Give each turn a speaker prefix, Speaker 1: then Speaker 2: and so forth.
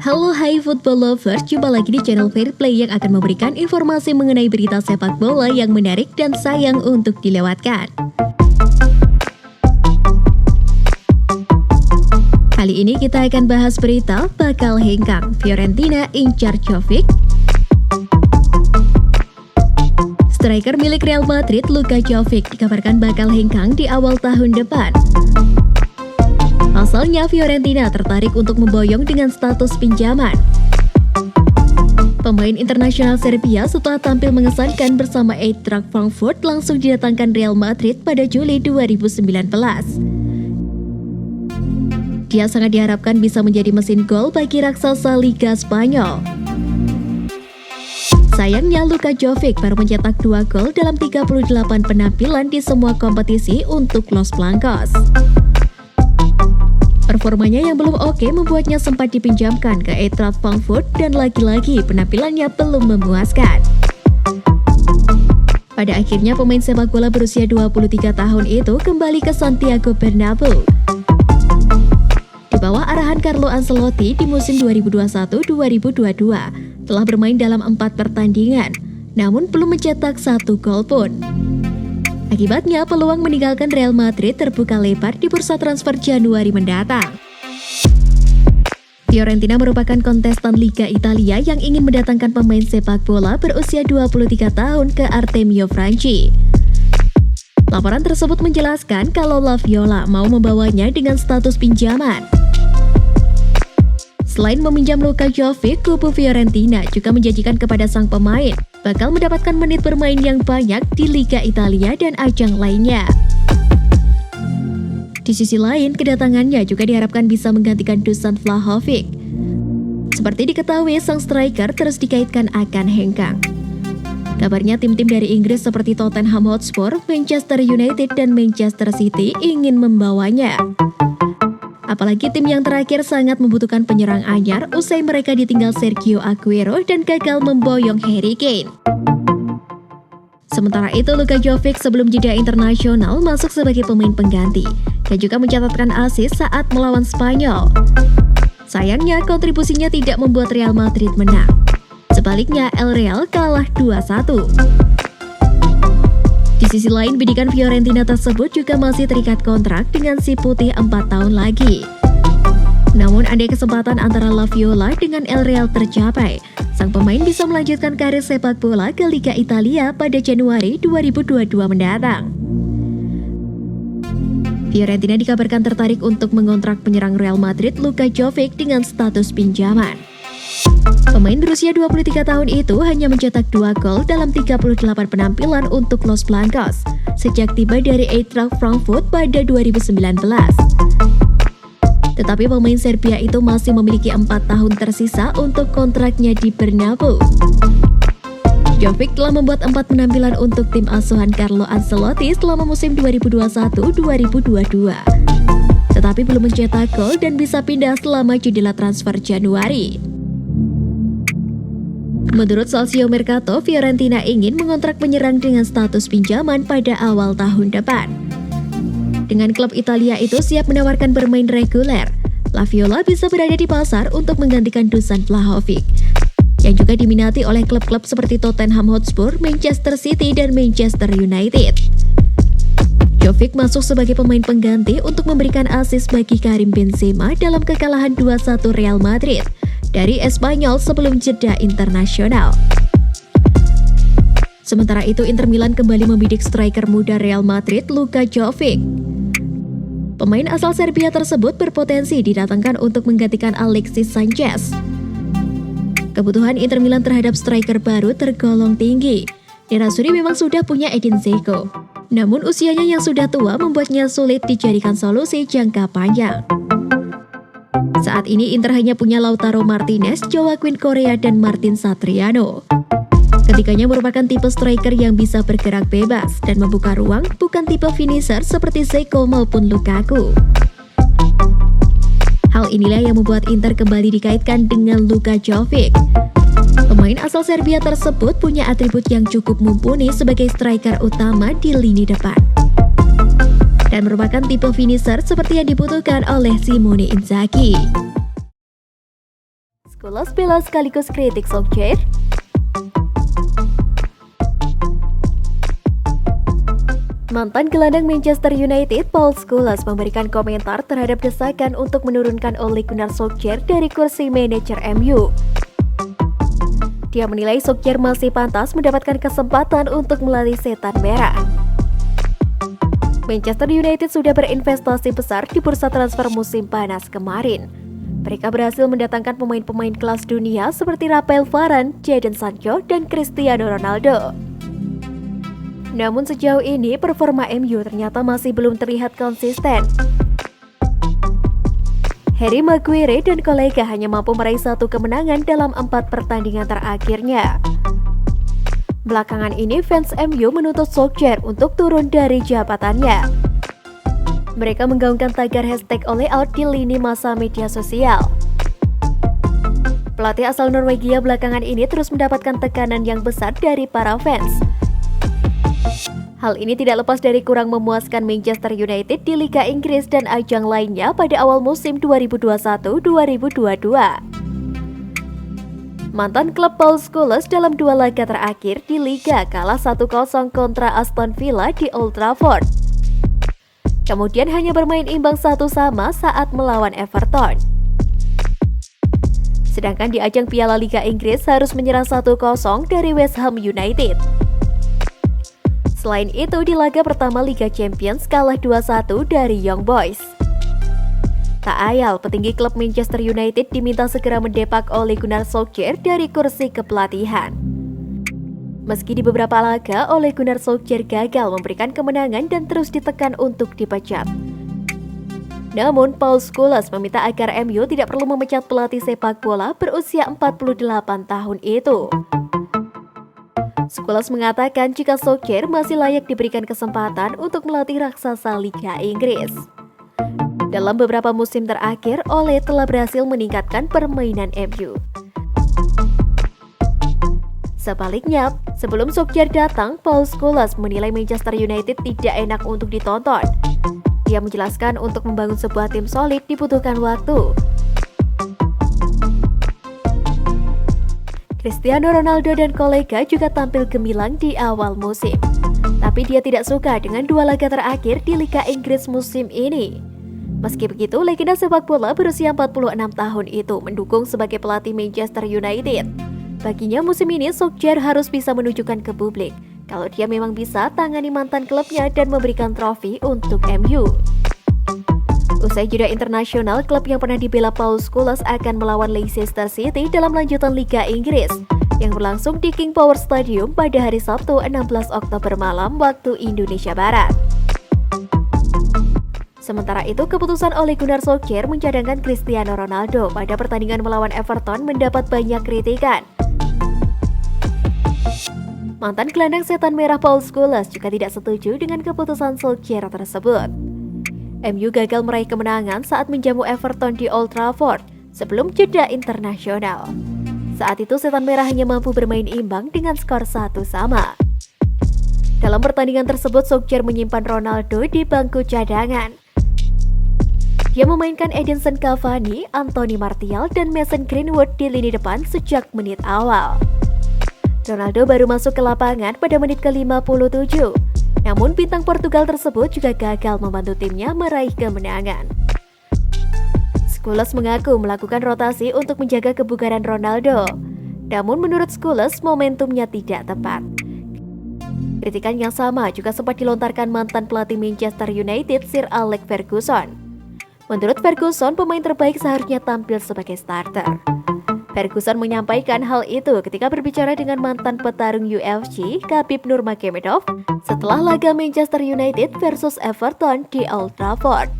Speaker 1: Halo hai football lovers, jumpa lagi di channel Fair Play yang akan memberikan informasi mengenai berita sepak bola yang menarik dan sayang untuk dilewatkan. Kali ini kita akan bahas berita bakal hengkang, Fiorentina incar Jovic. Striker milik Real Madrid Luka Jovic dikabarkan bakal hengkang di awal tahun depan. Pasalnya Fiorentina tertarik untuk memboyong dengan status pinjaman. Pemain internasional Serbia setelah tampil mengesankan bersama Eintracht Frankfurt langsung didatangkan Real Madrid pada Juli 2019. Dia sangat diharapkan bisa menjadi mesin gol bagi raksasa Liga Spanyol. Sayangnya Luka Jovic baru mencetak 2 gol dalam 38 penampilan di semua kompetisi untuk Los Blancos. Performanya yang belum oke membuatnya sempat dipinjamkan ke Eintracht Frankfurt dan lagi-lagi penampilannya belum memuaskan. Pada akhirnya pemain sepak bola berusia 23 tahun itu kembali ke Santiago Bernabeu. Di bawah arahan Carlo Ancelotti di musim 2021-2022 telah bermain dalam 4 pertandingan, namun belum mencetak 1 gol pun. Akibatnya, peluang meninggalkan Real Madrid terbuka lebar di bursa transfer Januari mendatang. Fiorentina merupakan kontestan Liga Italia yang ingin mendatangkan pemain sepak bola berusia 23 tahun ke Artemio Franchi. Laporan tersebut menjelaskan kalau La Viola mau membawanya dengan status pinjaman. Selain meminjam Luka Jovic, kubu Fiorentina juga menjanjikan kepada sang pemain bakal mendapatkan menit bermain yang banyak di Liga Italia dan ajang lainnya. Di sisi lain, kedatangannya juga diharapkan bisa menggantikan Dusan Vlahovic. Seperti diketahui, sang striker terus dikaitkan akan hengkang. Kabarnya tim-tim dari Inggris seperti Tottenham Hotspur, Manchester United, dan Manchester City ingin membawanya. Apalagi tim yang terakhir sangat membutuhkan penyerang anyar usai mereka ditinggal Sergio Aguero dan gagal memboyong Harry Kane. Sementara itu, Luka Jovic sebelum jeda internasional masuk sebagai pemain pengganti dan juga mencatatkan assist saat melawan Spanyol. Sayangnya, kontribusinya tidak membuat Real Madrid menang. Sebaliknya, El Real kalah 2-1. Di sisi lain, bidikan Fiorentina tersebut juga masih terikat kontrak dengan si putih 4 tahun lagi. Namun, andai kesempatan antara La Viola dengan El Real tercapai, sang pemain bisa melanjutkan karir sepak bola ke Liga Italia pada Januari 2022 mendatang. Fiorentina dikabarkan tertarik untuk mengontrak penyerang Real Madrid Luka Jovic dengan status pinjaman. Pemain berusia 23 tahun itu hanya mencetak 2 gol dalam 38 penampilan untuk Los Blancos sejak tiba dari Eintracht Frankfurt pada 2019. Tetapi pemain Serbia itu masih memiliki 4 tahun tersisa untuk kontraknya di Bernabeu. Jovic telah membuat 4 penampilan untuk tim asuhan Carlo Ancelotti selama musim 2021-2022. Tetapi belum mencetak gol dan bisa pindah selama jendela transfer Januari. Menurut Calcio Mercato, Fiorentina ingin mengontrak penyerang dengan status pinjaman pada awal tahun depan. Dengan klub Italia itu siap menawarkan bermain reguler, La Viola bisa berada di pasar untuk menggantikan Dusan Vlahovic, yang juga diminati oleh klub-klub seperti Tottenham Hotspur, Manchester City, dan Manchester United. Jovic masuk sebagai pemain pengganti untuk memberikan assist bagi Karim Benzema dalam kekalahan 2-1 Real Madrid dari Espanyol sebelum jeda internasional. Sementara itu, Inter Milan kembali membidik striker muda Real Madrid Luka Jovic. Pemain asal Serbia tersebut berpotensi didatangkan untuk menggantikan Alexis Sanchez. Kebutuhan Inter Milan terhadap striker baru tergolong tinggi. Nerazzurri memang sudah punya Edin Dzeko, namun usianya yang sudah tua membuatnya sulit dijadikan solusi jangka panjang. Saat ini Inter hanya punya Lautaro Martinez, Joaquin Correa, dan Martin Satriano. Ketiganya merupakan tipe striker yang bisa bergerak bebas dan membuka ruang, bukan tipe finisher seperti Dzeko maupun Lukaku. Hal inilah yang membuat Inter kembali dikaitkan dengan Luka Jovic. Pemain asal Serbia tersebut punya atribut yang cukup mumpuni sebagai striker utama di lini depan dan merupakan tipe finisher seperti yang dibutuhkan oleh Simone Inzaghi. Scholes bela sekaligus kritik Solskjaer. Mantan gelandang Manchester United, Paul Scholes memberikan komentar terhadap desakan untuk menurunkan Ole Gunnar Solskjaer dari kursi manajer MU. Dia menilai Solskjaer masih pantas mendapatkan kesempatan untuk melatih setan merah. Manchester United sudah berinvestasi besar di bursa transfer musim panas kemarin. Mereka berhasil mendatangkan pemain-pemain kelas dunia seperti Rafael Varane, Jadon Sancho, dan Cristiano Ronaldo. Namun sejauh ini performa MU ternyata masih belum terlihat konsisten. Harry Maguire dan kolega hanya mampu meraih 1 kemenangan dalam 4 pertandingan terakhirnya. Belakangan ini fans MU menuntut Solskjaer untuk turun dari jabatannya. Mereka menggaungkan tagar hashtag #OleOut di lini masa media sosial. Pelatih asal Norwegia belakangan ini terus mendapatkan tekanan yang besar dari para fans. Hal ini tidak lepas dari kurang memuaskan Manchester United di Liga Inggris dan ajang lainnya pada awal musim 2021-2022. Mantan klub Paul Scholes dalam 2 laga terakhir di Liga kalah 1-0 kontra Aston Villa di Old Trafford. Kemudian hanya bermain imbang 1-1 saat melawan Everton. Sedangkan di ajang Piala Liga Inggris harus menyerah 1-0 dari West Ham United. Selain itu, di laga pertama Liga Champions kalah 2-1 dari Young Boys. Tak ayal, petinggi klub Manchester United diminta segera mendepak Ole Gunnar Solskjaer dari kursi kepelatihan. Meski di beberapa laga, Ole Gunnar Solskjaer gagal memberikan kemenangan dan terus ditekan untuk dipecat. Namun, Paul Scholes meminta agar MU tidak perlu memecat pelatih sepak bola berusia 48 tahun itu. Scholes mengatakan jika Solskjaer masih layak diberikan kesempatan untuk melatih raksasa Liga Inggris. Dalam beberapa musim terakhir, Ole telah berhasil meningkatkan permainan MU. Sebaliknya, sebelum Solskjaer datang, Paul Scholes menilai Manchester United tidak enak untuk ditonton. Dia menjelaskan untuk membangun sebuah tim solid dibutuhkan waktu. Cristiano Ronaldo dan kolega juga tampil gemilang di awal musim. Tapi dia tidak suka dengan 2 laga terakhir di Liga Inggris musim ini. Meski begitu, legenda sepak bola berusia 46 tahun itu mendukung sebagai pelatih Manchester United. Baginya musim ini Solskjaer harus bisa menunjukkan ke publik kalau dia memang bisa tangani mantan klubnya dan memberikan trofi untuk MU. Usai jeda internasional, klub yang pernah dibela Paul Scholes akan melawan Leicester City dalam lanjutan Liga Inggris yang berlangsung di King Power Stadium pada hari Sabtu 16 Oktober malam waktu Indonesia Barat. Sementara itu, keputusan Ole Gunnar Solskjaer mencadangkan Cristiano Ronaldo pada pertandingan melawan Everton mendapat banyak kritikan. Mantan gelandang setan merah Paul Scholes juga tidak setuju dengan keputusan Solskjaer tersebut. MU gagal meraih kemenangan saat menjamu Everton di Old Trafford sebelum jeda internasional. Saat itu setan merah hanya mampu bermain imbang dengan skor 1-1. Dalam pertandingan tersebut, Solskjaer menyimpan Ronaldo di bangku cadangan. Dia memainkan Edinson Cavani, Anthony Martial, dan Mason Greenwood di lini depan sejak menit awal. Ronaldo baru masuk ke lapangan pada menit ke-57. Namun bintang Portugal tersebut juga gagal membantu timnya meraih kemenangan. Scholes mengaku melakukan rotasi untuk menjaga kebugaran Ronaldo. Namun menurut Scholes, momentumnya tidak tepat. Kritikan yang sama juga sempat dilontarkan mantan pelatih Manchester United Sir Alex Ferguson. Menurut Ferguson, pemain terbaik seharusnya tampil sebagai starter. Ferguson menyampaikan hal itu ketika berbicara dengan mantan petarung UFC, Khabib Nurmagomedov, setelah laga Manchester United versus Everton di Old Trafford.